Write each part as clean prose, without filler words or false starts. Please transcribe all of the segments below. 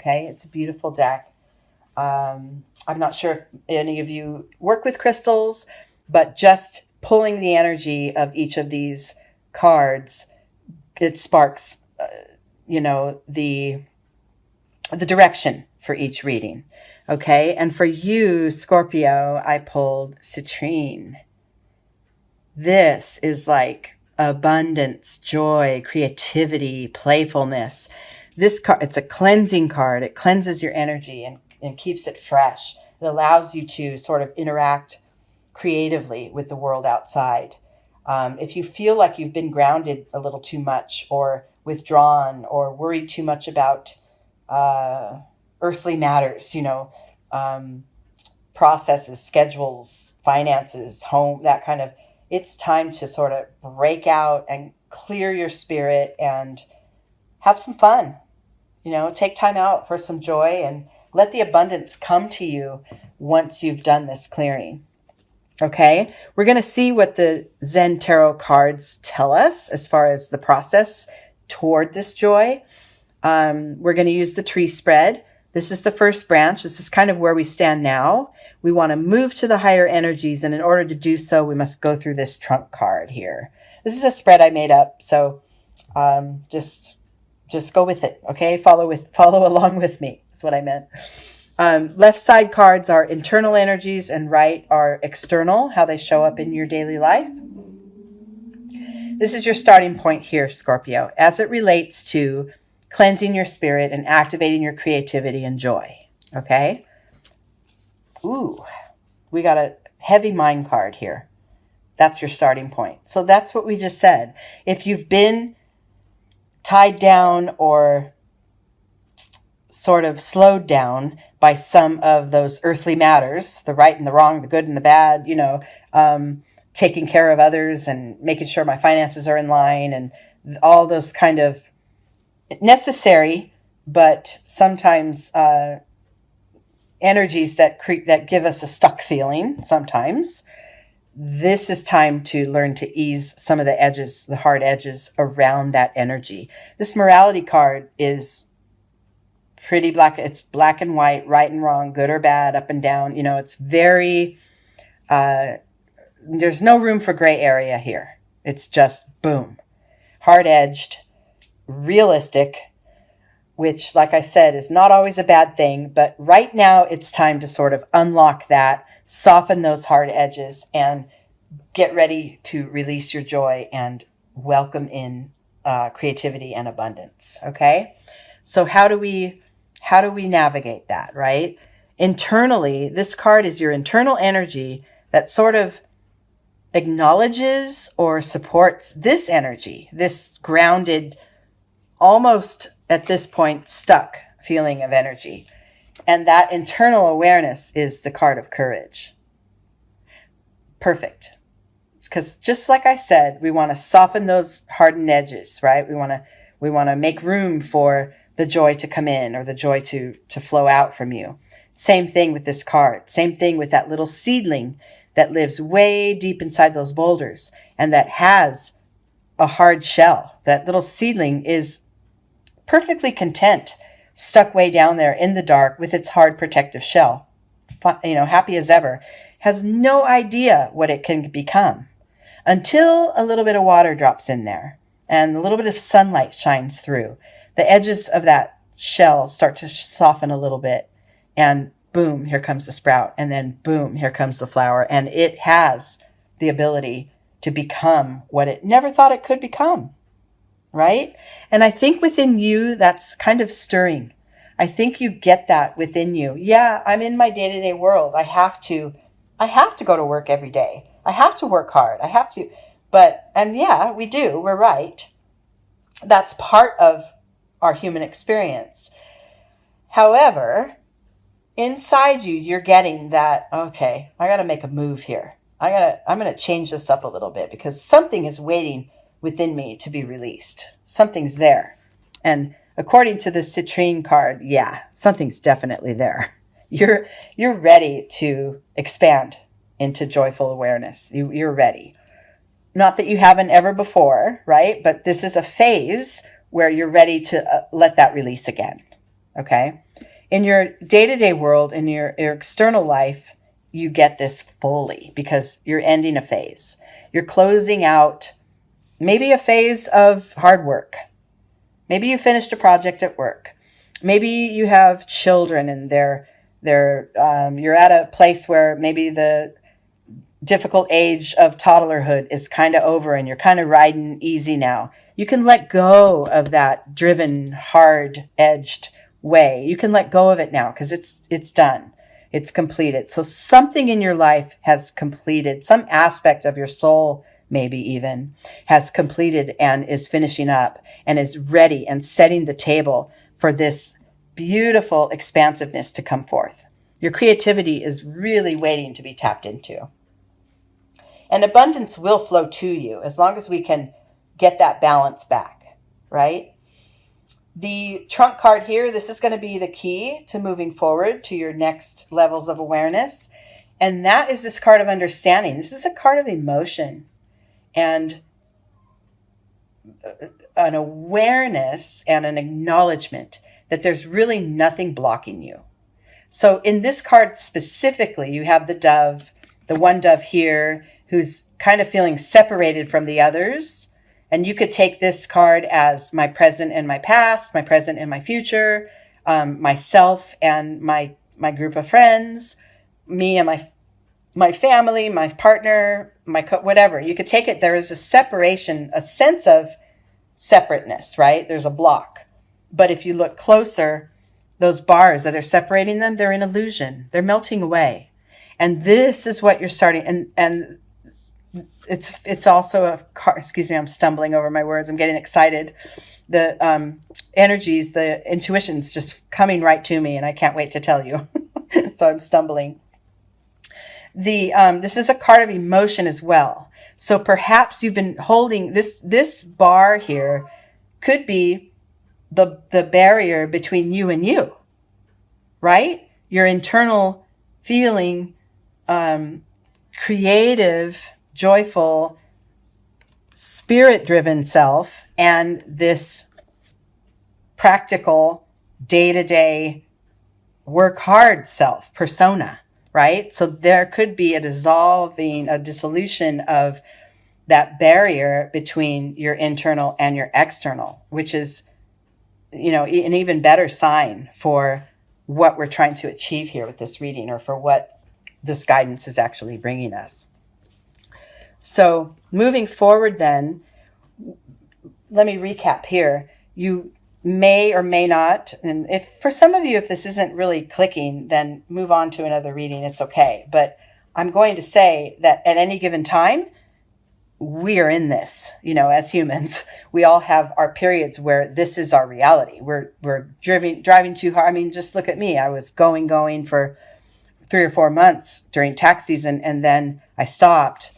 Okay, it's a beautiful deck. I'm not sure if any of you work with crystals, but just pulling the energy of each of these cards, it sparks, the direction for each reading. Okay, and for you, Scorpio, I pulled citrine. This is like abundance, joy, creativity, playfulness. This card, it's a cleansing card. It cleanses your energy and keeps it fresh. It allows you to sort of interact creatively with the world outside. If you feel like you've been grounded a little too much or withdrawn or worried too much about earthly matters, processes, schedules, finances, home, that kind of, it's time to sort of break out and clear your spirit and have some fun. Take time out for some joy and let the abundance come to you once you've done this clearing. Okay, we're going to see what the Zen Tarot cards tell us as far as the process toward this joy. We're going to use the tree spread. This is the first branch. This is kind of where we stand now. We want to move to the higher energies, and in order to do so, we must go through this trunk card here. This is a spread I made up, so just go with it, okay? Follow along with me, is what I meant. Left side cards are internal energies, and right are external, how they show up in your daily life. This is your starting point here, Scorpio, as it relates to cleansing your spirit and activating your creativity and joy, okay? Ooh, we got a heavy mind card here. That's your starting point. So that's what we just said. If you've been tied down or sort of slowed down by some of those earthly matters, the right and the wrong, the good and the bad, taking care of others and making sure my finances are in line and all those kind of necessary, but sometimes energies that give us a stuck feeling sometimes. This is time to learn to ease some of the edges, the hard edges around that energy. This morality card is pretty black. It's black and white, right and wrong, good or bad, up and down. It's very, there's no room for gray area here. It's just boom, hard-edged, realistic, which, like I said, is not always a bad thing. But right now it's time to sort of unlock that, soften those hard edges, and get ready to release your joy and welcome in creativity and abundance. Okay, so how do we navigate that, right? Internally, this card is your internal energy that sort of acknowledges or supports this energy, this grounded, almost at this point stuck feeling of energy. And that internal awareness is the card of courage. Perfect. Because just like I said, we want to soften those hardened edges, right? We want to make room for the joy to come in or the joy to flow out from you. Same thing with this card. Same thing with that little seedling that lives way deep inside those boulders and that has a hard shell. That little seedling is perfectly content, stuck way down there in the dark with its hard protective shell, happy as ever, has no idea what it can become until a little bit of water drops in there and a little bit of sunlight shines through. The edges of that shell start to soften a little bit, and boom, here comes the sprout, and then boom, here comes the flower, and it has the ability to become what it never thought it could become. Right? And I think within you, that's kind of stirring. I think you get that within you. Yeah, I'm in my day-to-day world. I have to go to work every day. I have to work hard. And yeah, we do. We're right. That's part of our human experience. However, inside you, you're getting that, okay, I got to make a move here. I'm going to change this up a little bit because something is waiting within me to be released. Something's there. And according to the citrine card, yeah, something's definitely there. You're ready to expand into joyful awareness. You're ready. Not that you haven't ever before, right? But this is a phase where you're ready to let that release again. Okay? In your day-to-day world, in your external life, you get this fully because you're ending a phase. You're closing out maybe a phase of hard work. Maybe you finished a project at work. Maybe you have children and you're at a place where maybe the difficult age of toddlerhood is kind of over and you're kind of riding easy now. You can let go of that driven, hard-edged way. You can let go of it now because it's done. It's completed. So something in your life has completed. Some aspect of your soul, maybe even, has completed and is finishing up and is ready and setting the table for this beautiful expansiveness to come forth. Your creativity is really waiting to be tapped into. And abundance will flow to you as long as we can get that balance back, right? The trunk card here, this is going to be the key to moving forward to your next levels of awareness. And that is this card of understanding. This is a card of emotion and an awareness and an acknowledgement that there's really nothing blocking you. So in this card specifically, you have the dove, the one dove here, who's kind of feeling separated from the others. And you could take this card as my present and my past, my present and my future, myself and my group of friends, me and my family, my partner, whatever. You could take it. There is a separation, a sense of separateness, right? There's a block. But if you look closer, those bars that are separating them, they're an illusion. They're melting away. And this is what you're starting. And it's also a card, excuse me, I'm stumbling over my words. I'm getting excited. The energies, the intuition's just coming right to me and I can't wait to tell you. So I'm stumbling. This is a card of emotion as well. So perhaps you've been holding this bar here could be the barrier between you and you, right? Your internal feeling, creative, joyful, spirit-driven self and this practical, day-to-day, work hard self, persona, right? So there could be a dissolution of that barrier between your internal and your external, which is, an even better sign for what we're trying to achieve here with this reading or for what this guidance is actually bringing us. So moving forward then, let me recap here. You may or may not, and if for some of you, if this isn't really clicking, then move on to another reading. It's okay. But I'm going to say that at any given time, we are in this, as humans. We all have our periods where this is our reality. We're driving too hard. I mean, just look at me. I was going for 3 or 4 months during tax season, and then I stopped.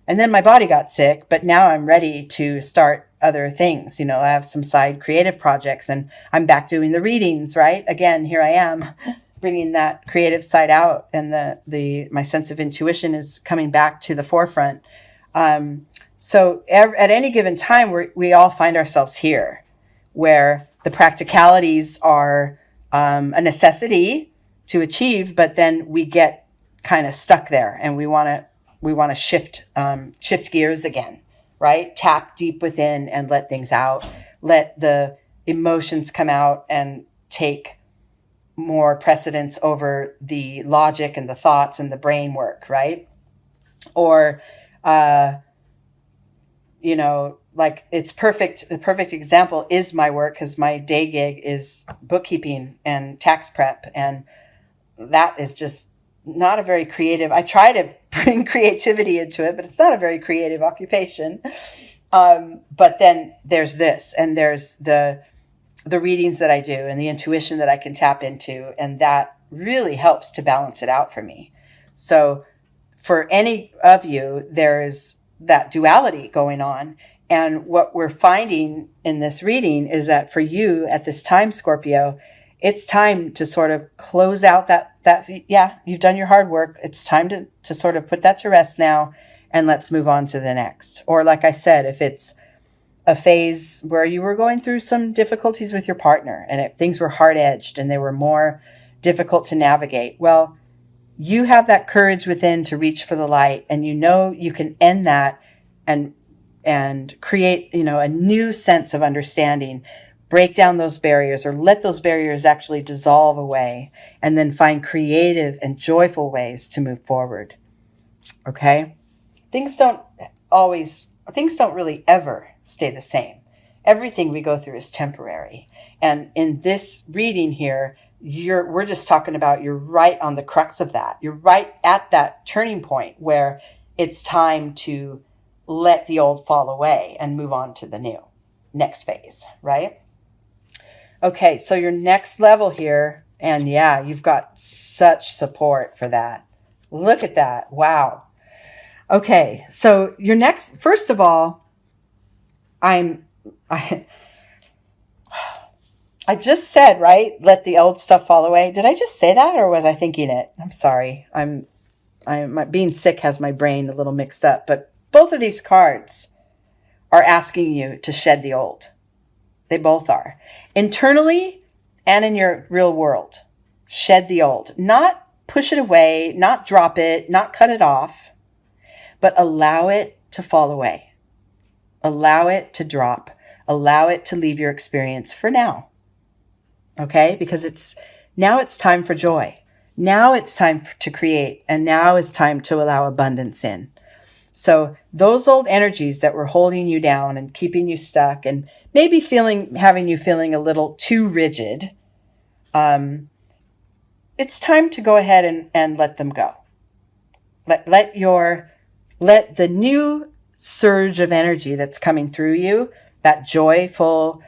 And then my body got sick, but now I'm ready to start other things. I have some side creative projects and I'm back doing the readings, right? Again, here I am bringing that creative side out and my sense of intuition is coming back to the forefront. So at any given time, we all find ourselves here where the practicalities are a necessity to achieve, but then we get kind of stuck there and we want to shift gears again, right? Tap deep within and let things out. Let the emotions come out and take more precedence over the logic and the thoughts and the brain work, right? Or, like it's perfect. The perfect example is my work because my day gig is bookkeeping and tax prep. And that is just not a very creative. I try to bring creativity into it, but it's not a very creative occupation. But then there's this, and there's the readings that I do and the intuition that I can tap into. And that really helps to balance it out for me. So for any of you, there's that duality going on. And what we're finding in this reading is that for you at this time, Scorpio, it's time to sort of close out that you've done your hard work. It's time to sort of put that to rest now and let's move on to the next. Or like I said, if it's a phase where you were going through some difficulties with your partner and things were hard-edged and they were more difficult to navigate. Well, you have that courage within to reach for the light, and you know you can end that and create, a new sense of understanding, break down those barriers, or let those barriers actually dissolve away, and then find creative and joyful ways to move forward. Okay? Things don't really ever stay the same. Everything we go through is temporary. And in this reading here, we're just talking about you're right on the crux of that. You're right at that turning point where it's time to let the old fall away and move on to the new, next phase, right? Okay, so your next level here, and yeah, you've got such support for that. Look at that. Wow. Okay, so your next, first of all, I just said, right? Let the old stuff fall away. Did I just say that, or was I thinking it? I'm sorry. Being sick has my brain a little mixed up, but both of these cards are asking you to shed the old. They both are. Internally and in your real world. Shed the old. Not push it away, not drop it, not cut it off, but allow it to fall away. Allow it to drop. Allow it to leave your experience for now. Okay? Because now it's time for joy. Now it's time to create, and now it's time to allow abundance in. So those old energies that were holding you down and keeping you stuck and maybe having you feeling a little too rigid, it's time to go ahead and let them go. Let the new surge of energy that's coming through you, that joyful,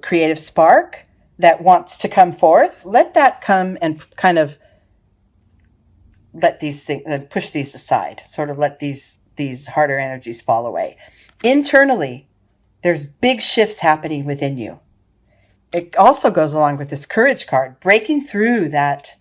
creative spark that wants to come forth, let that come and kind of let these things, push these aside, sort of let these harder energies fall away. Internally, there's big shifts happening within you. It also goes along with this courage card, breaking through that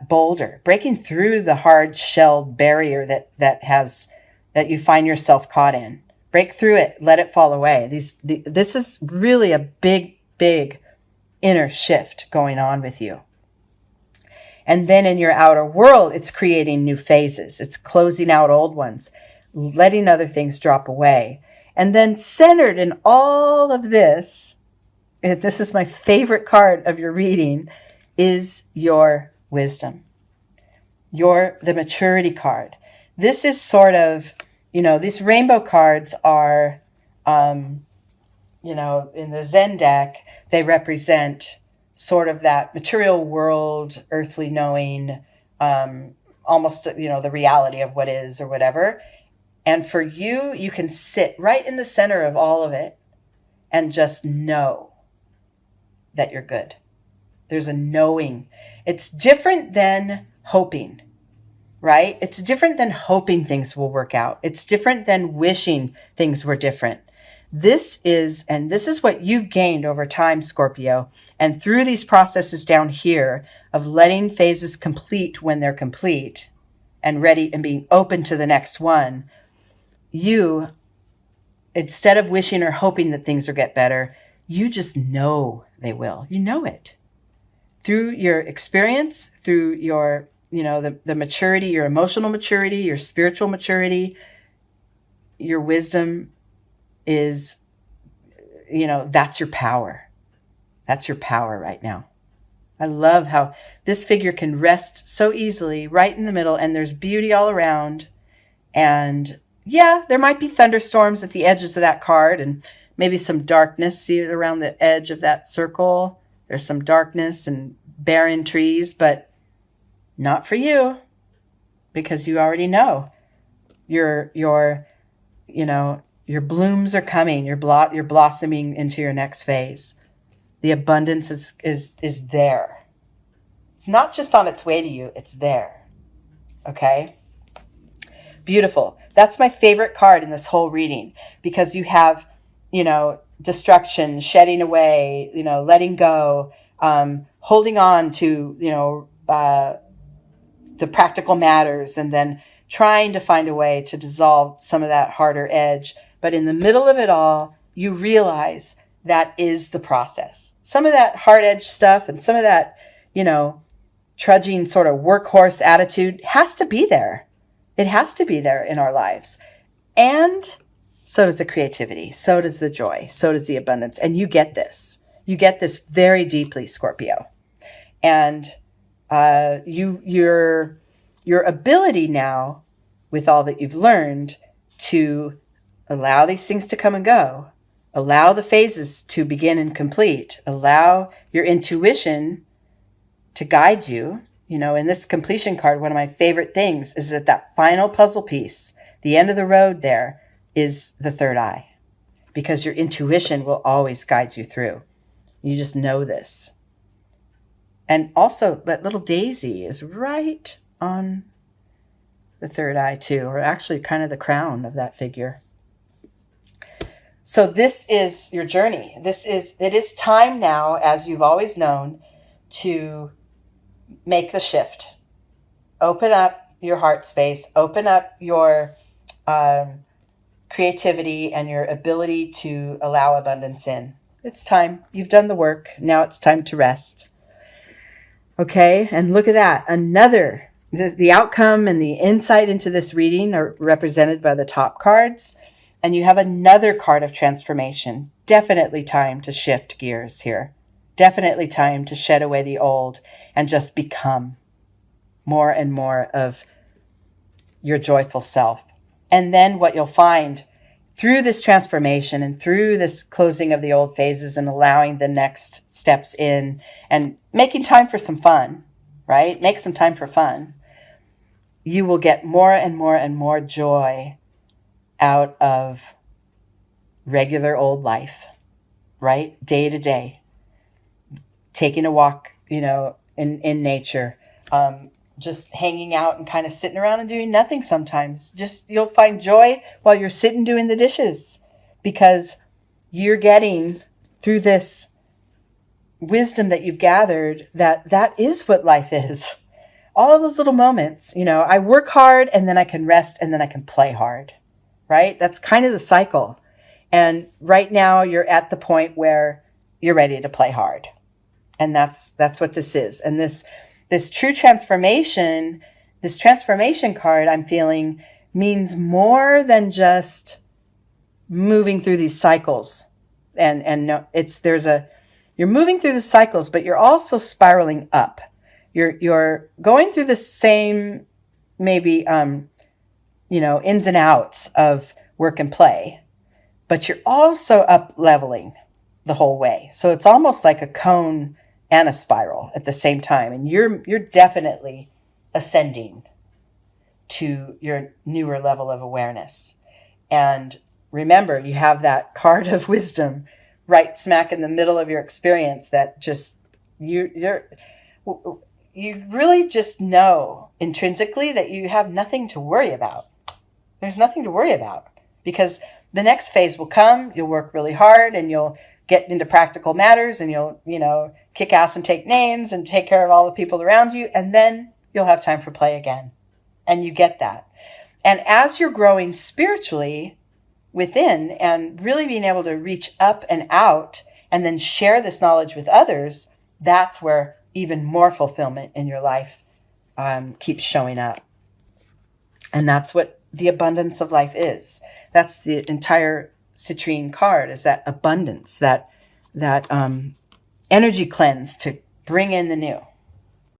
boulder, breaking through the hard shelled barrier that you find yourself caught in. Break through it, let it fall away. This is really a big, big inner shift going on with you. And then in your outer world, it's creating new phases. It's closing out old ones, letting other things drop away. And then centered in all of this, and this is my favorite card of your reading, is your wisdom. The maturity card. This is sort of, these rainbow cards are, in the Zen deck, they represent sort of that material world, earthly knowing, almost, the reality of what is or whatever. And for you, you can sit right in the center of all of it and just know that you're good. There's a knowing. It's different than hoping, right? It's different than hoping things will work out. It's different than wishing things were different. This is what you've gained over time, Scorpio. And through these processes down here of letting phases complete when they're complete and ready and being open to the next one, you, instead of wishing or hoping that things will get better, you just know they will. You know it. Through your experience, through your, the maturity, your emotional maturity, your spiritual maturity, your wisdom is, that's your power. That's your power right now. I love how this figure can rest so easily right in the middle, and there's beauty all around. And yeah, there might be thunderstorms at the edges of that card and maybe some darkness. See around the edge of that circle, there's some darkness and barren trees, but not for you, because you already know your blooms are coming. You're blossoming into your next phase. The abundance is there. It's not just on its way to you. It's there. Okay? Beautiful. That's my favorite card in this whole reading, because you have, destruction, shedding away, letting go, holding on to, the practical matters, and then trying to find a way to dissolve some of that harder edge. But in the middle of it all, you realize that is the process. Some of that hard edge stuff and some of that, trudging sort of workhorse attitude has to be there. It has to be there in our lives. And so does the creativity. So does the joy. So does the abundance. And you get this. You get this very deeply, Scorpio. And your ability now, with all that you've learned, to allow these things to come and go, allow the phases to begin and complete, allow your intuition to guide you. In this completion card, one of my favorite things is that final puzzle piece, the end of the road there, is the third eye, because your intuition will always guide you through. You just know this. And also, that little daisy is right on the third eye too, or actually kind of the crown of that figure. So this is your journey. It is time now, as you've always known, to make the shift. Open up your heart space, open up your creativity and your ability to allow abundance in. It's time. You've done the work. Now it's time to rest. Okay, and look at that. The outcome and the insight into this reading are represented by the top cards. And you have another card of transformation. Definitely time to shift gears here. Definitely time to shed away the old and just become more and more of your joyful self. And then what you'll find through this transformation and through this closing of the old phases and allowing the next steps in and making time for some fun, right? Make some time for fun. You will get more and more and more joy out of regular old life, right? Day to day. Taking a walk, in nature. Just hanging out and kind of sitting around and doing nothing sometimes. You'll find joy while you're sitting doing the dishes, because you're getting through this wisdom that you've gathered that is what life is. All of those little moments, I work hard and then I can rest and then I can play hard, right? That's kind of the cycle. And right now you're at the point where you're ready to play hard. And that's what this is. And this true transformation, this transformation card I'm feeling means more than just moving through these cycles. And no, you're moving through the cycles, but you're also spiraling up. You're going through the same, maybe, ins and outs of work and play, but you're also up leveling the whole way. So it's almost like a cone and a spiral at the same time. And you're definitely ascending to your newer level of awareness. And remember, you have that card of wisdom right smack in the middle of your experience that just, you really just know intrinsically that you have nothing to worry about. There's nothing to worry about, because the next phase will come. You'll work really hard and you'll get into practical matters and you'll, kick ass and take names and take care of all the people around you. And then you'll have time for play again. And you get that. And as you're growing spiritually within and really being able to reach up and out and then share this knowledge with others, that's where even more fulfillment in your life keeps showing up. And that's what the abundance of life is. That's the entire citrine card, is that abundance, that energy cleanse to bring in the new.